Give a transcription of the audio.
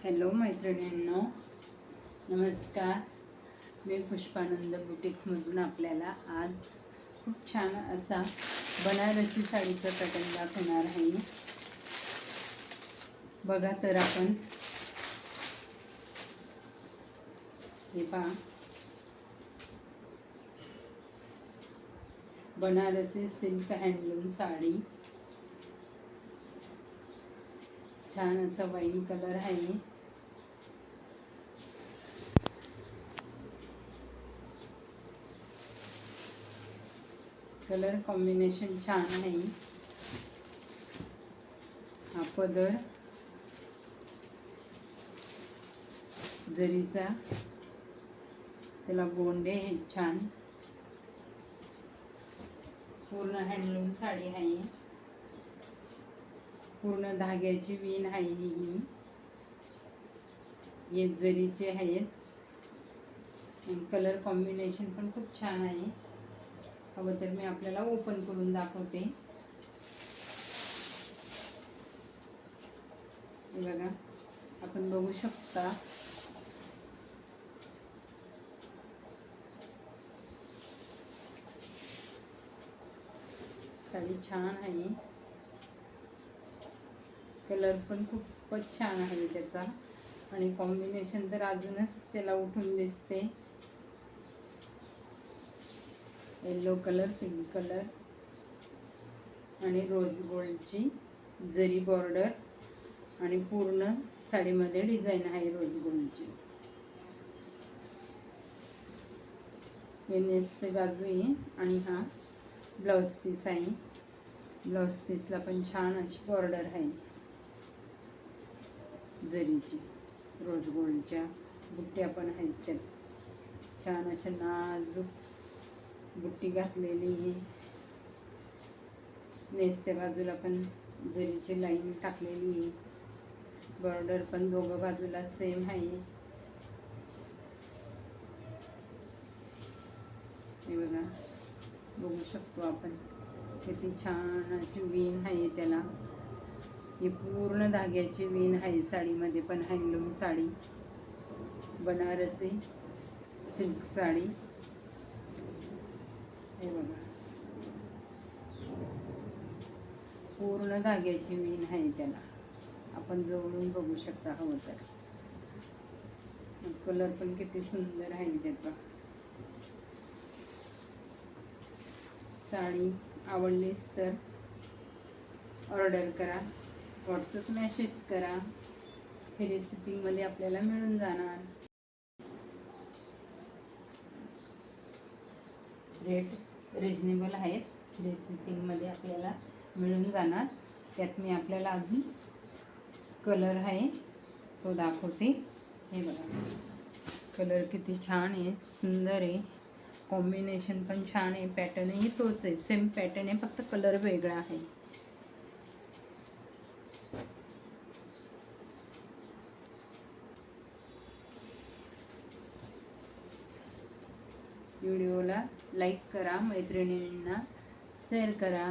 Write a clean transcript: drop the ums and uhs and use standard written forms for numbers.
Hello मैत्रिणींनो, नमस्कार. मी पुष्पानंद बुटिक्समधून आपल्याला आज खूप छान असा बनारसी साडीचा पॅटर्न दाखवणार आहे. बघा तर आपण हे पहा, बनारसी सिल्क हँडलूम साडी. छान असा वाईन कलर आहे. कलर कॉम्बिनेशन छान आहे. हा पदर जरीचा, त्याला गोंडे हे छान. पूर्ण हँडलूम साडी आहे. पूर्ण धाग्याची विण आहे ही. हे जरीचे आहेत. कलर कॉम्बिनेशन पण खूप छान आहे. हवं तर मी आपल्याला ओपन करून दाखवते. हे बघा, आपण बघू शकता. साडी छान आहे. कलर पण खूपच छान आहे त्याचा, आणि कॉम्बिनेशन तर अजूनच त्याला उठून दिसते. येलो कलर, पिंक कलर आणि रोज गोल्डची जरी बॉर्डर, आणि पूर्ण साडीमध्ये डिझाईन आहे रोज गोल्डची. हे नेसते बाजू आहे आणि हा ब्लाउज पीस आहे. ब्लाउज पीसला पण छान अशी बॉर्डर आहे जरीची. रोज गोल्डच्या बुट्ट्या पण आहेत त्यात. छान अशा नाजूक बुट्टी घातलेली आहे. नेसत्या बाजूला पण जरीची लाईन टाकलेली आहे. बॉर्डर पण दोघं बाजूला सेम आहे. हे बघा, बघू शकतो आपण किती छान अशी विण आहे त्याला. ही पूर्ण धाग्याची विण आहे साडीमध्ये पण. Handloom sari, Banarasi silk sari. हे बघा, पूर्ण धाग्याची विण आहे त्याला. आपण जवळून बघू शकता हवं तर. कलर पण किती सुंदर आहे त्याचा. साडी आवडलीच तर ऑर्डर करा, व्हॉट्सअप मेसेज करा. फ्री शिपिंगमध्ये आपल्याला मिळून जाणार. रेट रिजनेबल आहेत. फ्री शिपिंगमध्ये आपल्याला मिळून जाणार. त्यात मी आपल्याला अजून कलर आहे तो दाखवते. हे बघा, कलर किती छान आहे, सुंदर आहे. कॉम्बिनेशन पण छान आहे. पॅटर्नही तोच आहे, सेम पॅटर्न आहे, फक्त कलर वेगळा आहे. व्हिडिओला लाईक करा, मैत्रिणींना शेअर करा.